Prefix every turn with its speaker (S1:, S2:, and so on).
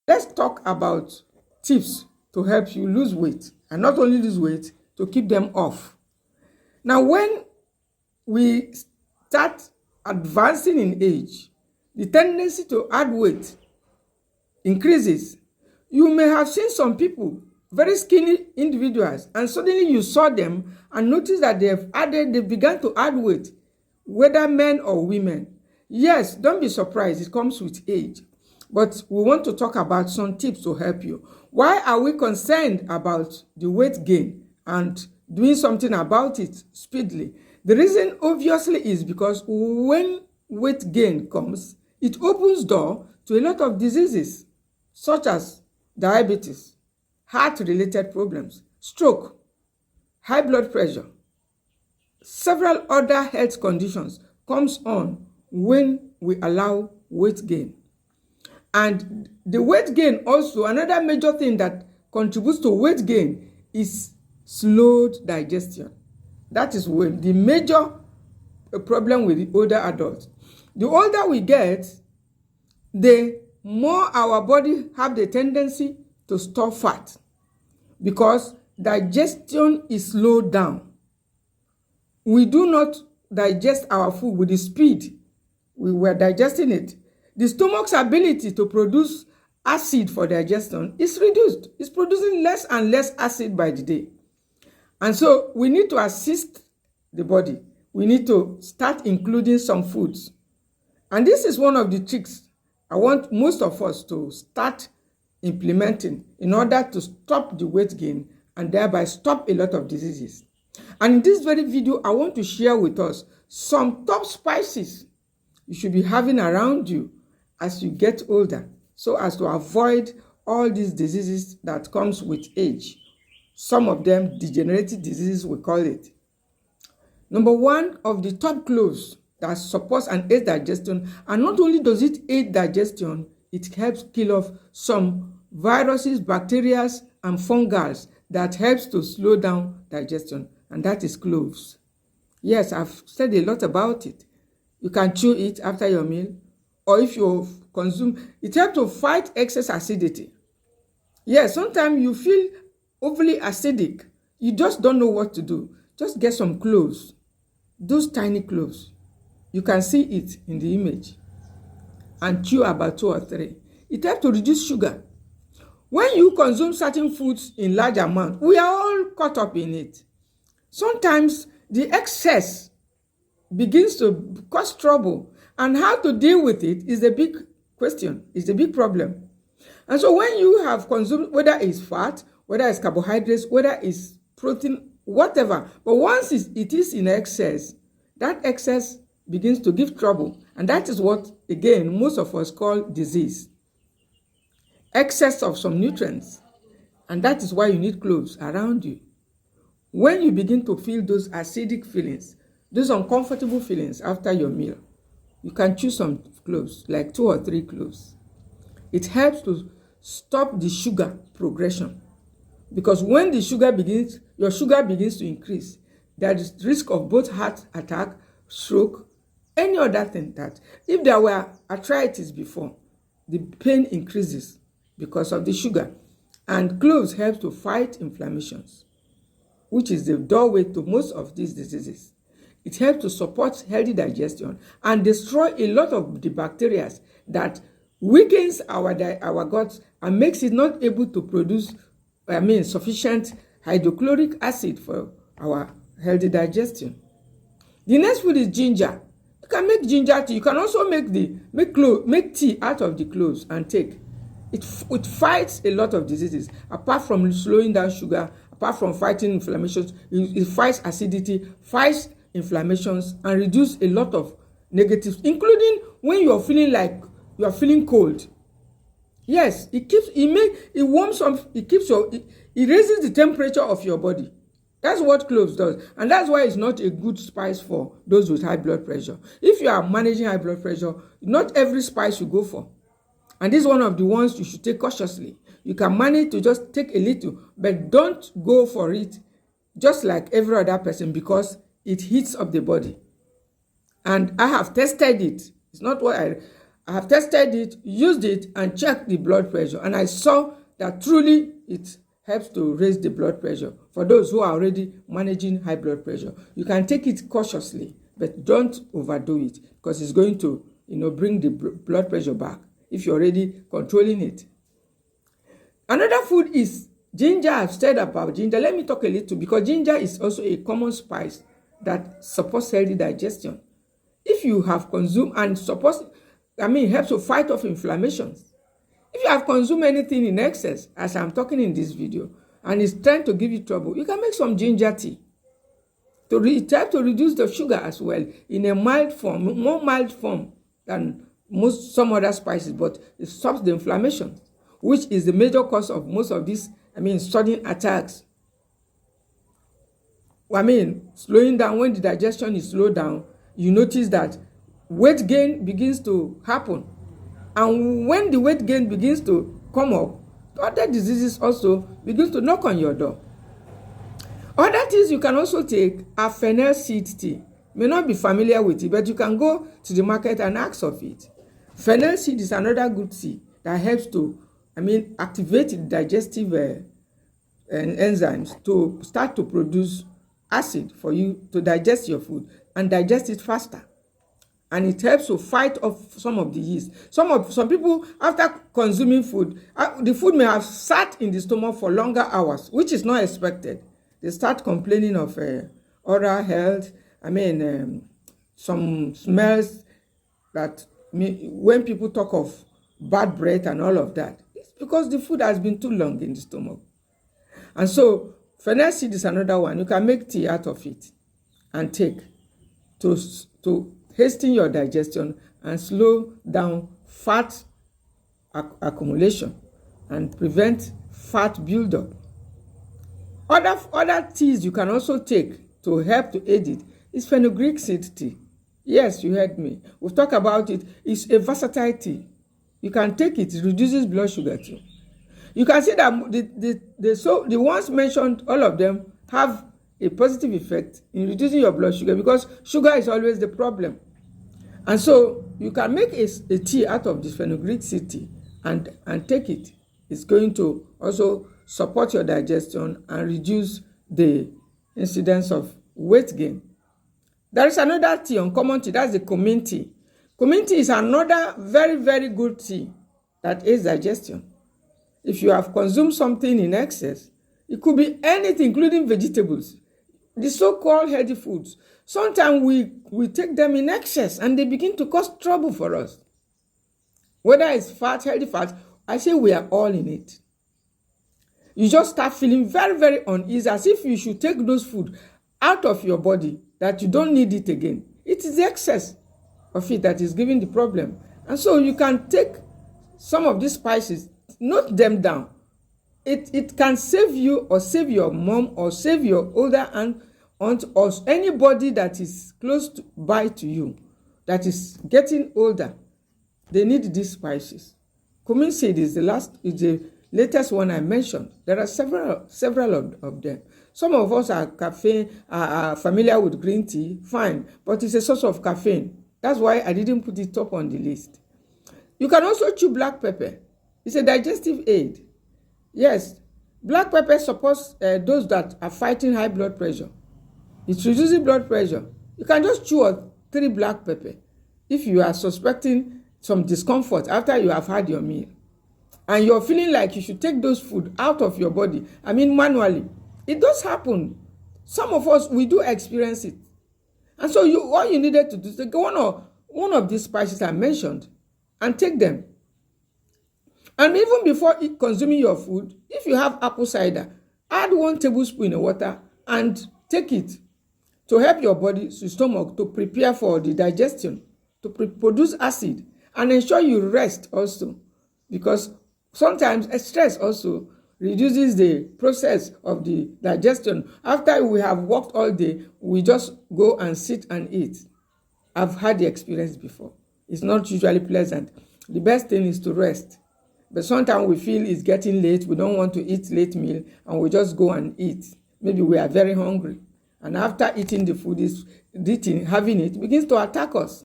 S1: Let's talk about tips to help you lose weight, and not only lose weight, to keep them off. Now, when we start advancing in age, the tendency to add weight increases. You may have seen some people, very skinny individuals, and suddenly you saw them and noticed that they began to add weight, whether men or women. Yes, don't be surprised, it comes with age. But we want to talk about some tips to help you. Why are we concerned about the weight gain and doing something about it speedily? The reason obviously is because when weight gain comes, it opens door to a lot of diseases such as diabetes, heart-related problems, stroke, high blood pressure, several other health conditions comes on when we allow weight gain. And the weight gain also, another major thing that contributes to weight gain is slowed digestion. That is when the major problem with the older adults. The older we get, the more our body have the tendency to store fat because digestion is slowed down. We do not digest our food with the speed we were digesting it. The stomach's ability to produce acid for digestion is reduced. It's producing less and less acid by the day. And so we need to assist the body. We need to start including some foods. And this is one of the tricks I want most of us to start implementing in order to stop the weight gain and thereby stop a lot of diseases. And in this very video, I want to share with us some top spices you should be having around you as you get older, so as to avoid all these diseases that comes with age. Some of them degenerative diseases, we call it. Number one of the top cloves that supports and aids digestion, and not only does it aid digestion, it helps kill off some viruses, bacteria, and fungi that helps to slow down digestion, and that is cloves. Yes, I've said a lot about it. You can chew it after your meal, or if you consume, it helps to fight excess acidity. Yes, sometimes you feel overly acidic. You just don't know what to do. Just get some cloves, those tiny cloves. You can see it in the image, and chew about 2 or 3. It helps to reduce sugar. When you consume certain foods in large amount, we are all caught up in it. Sometimes the excess begins to cause trouble, and how to deal with it is a big question, is a big problem. And so when you have consumed, whether it's fat, whether it's carbohydrates, whether it's protein, whatever, but once it is in excess, that excess begins to give trouble, and that is what, again, most of us call disease. Excess of some nutrients, and that is why you need cloves around you. When you begin to feel those acidic feelings, those uncomfortable feelings after your meal, you can choose some cloves, like 2 or 3 cloves. It helps to stop the sugar progression, because when the sugar begins, your sugar begins to increase, there is risk of both heart attack, stroke, any other thing. That if there were arthritis before, the pain increases because of the sugar. And cloves help to fight inflammations, which is the doorway to most of these diseases. It helps to support healthy digestion and destroy a lot of the bacteria that weakens our gut and makes it not able to produce, sufficient hydrochloric acid for our healthy digestion. The next food is ginger. You can make ginger tea. You can also make tea out of the cloves and take. It fights a lot of diseases. Apart from slowing down sugar, apart from fighting inflammations, it fights acidity, fights inflammations, and reduce a lot of negatives, including when you are feeling like you are feeling cold. Yes, it raises the temperature of your body. That's what cloves does, and that's why it's not a good spice for those with high blood pressure. If you are managing high blood pressure, not every spice you go for, and this is one of the ones you should take cautiously. You can manage to just take a little, but don't go for it just like every other person, because it heats up the body. And I have tested it. It's not what I have tested it, used it, and checked the blood pressure. And I saw that truly it helps to raise the blood pressure. For those who are already managing high blood pressure, you can take it cautiously, but don't overdo it because it's going to, bring the blood pressure back if you're already controlling it. Another food is ginger. I've said about ginger. Let me talk a little because ginger is also a common spice that supports healthy digestion. If you have consumed and helps to fight off inflammations. If you have consumed anything in excess, as I'm talking in this video, and it's trying to give you trouble, you can make some ginger tea try to reduce the sugar as well in a mild form, more mild form than some other spices, but it stops the inflammation, which is the major cause of most of these, sudden attacks. Slowing down, when the digestion is slowed down, you notice that weight gain begins to happen. And when the weight gain begins to come up, other diseases also begins to knock on your door. Other things you can also take are fennel seed tea. May not be familiar with it, but you can go to the market and ask of it. Fennel seed is another good tea that helps to, activate the digestive enzymes to start to produce acid for you to digest your food and digest it faster. And it helps to fight off some of the yeast. Some people, after consuming food, the food may have sat in the stomach for longer hours, which is not expected. They start complaining of oral health. Some smells that when people talk of bad breath and all of that, it's because the food has been too long in the stomach. And so fennel seed is another one. You can make tea out of it and take to hasten your digestion and slow down fat accumulation and prevent fat buildup. Other teas you can also take to help to aid it is fenugreek seed tea. Yes, you heard me. We've talked about it. It's a versatile tea. You can take it. It reduces blood sugar too. You can see that the ones mentioned, all of them have a positive effect in reducing your blood sugar because sugar is always the problem. And so you can make a tea out of this fenugreek seed tea and take it. It's going to also support your digestion and reduce the incidence of weight gain. There is another tea, uncommon tea, that's the cumin tea. Cumin tea is another very, very good tea that aids digestion. If you have consumed something in excess, it could be anything, including vegetables, the so-called healthy foods. Sometimes we take them in excess and they begin to cause trouble for us. Whether it's fat, healthy fat, I say we are all in it. You just start feeling very, very uneasy, as if you should take those food out of your body, that you don't need it again. It is the excess of it that is giving the problem. And so you can take some of these spices, note them down. It can save you or save your mom or save your older aunt or anybody that is close by to you that is getting older. They need these spices. Cumin seed is the latest one I mentioned. There are several of them. Some of us are familiar with green tea, fine, but it's a source of caffeine. That's why I didn't put it up on the list. You can also chew black pepper. It's a digestive aid. Yes, black pepper supports those that are fighting high blood pressure. It reduces blood pressure. You can just chew 3 black pepper if you are suspecting some discomfort after you have had your meal. And you're feeling like you should take those food out of your body, manually. It does happen. Some of us, we do experience it. And so all you needed to do is take one of these spices I mentioned and take them. And even before consuming your food, if you have apple cider, add 1 tablespoon in water and take it to help your body, your stomach, to prepare for the digestion, to produce acid, and ensure you rest also, because sometimes stress also reduces the process of the digestion. After we have worked all day, we just go and sit and eat. I've had the experience before. It's not usually pleasant. The best thing is to rest. But sometimes we feel it's getting late, we don't want to eat late meal, and we just go and eat. Maybe we are very hungry. And after eating the food, having it begins to attack us.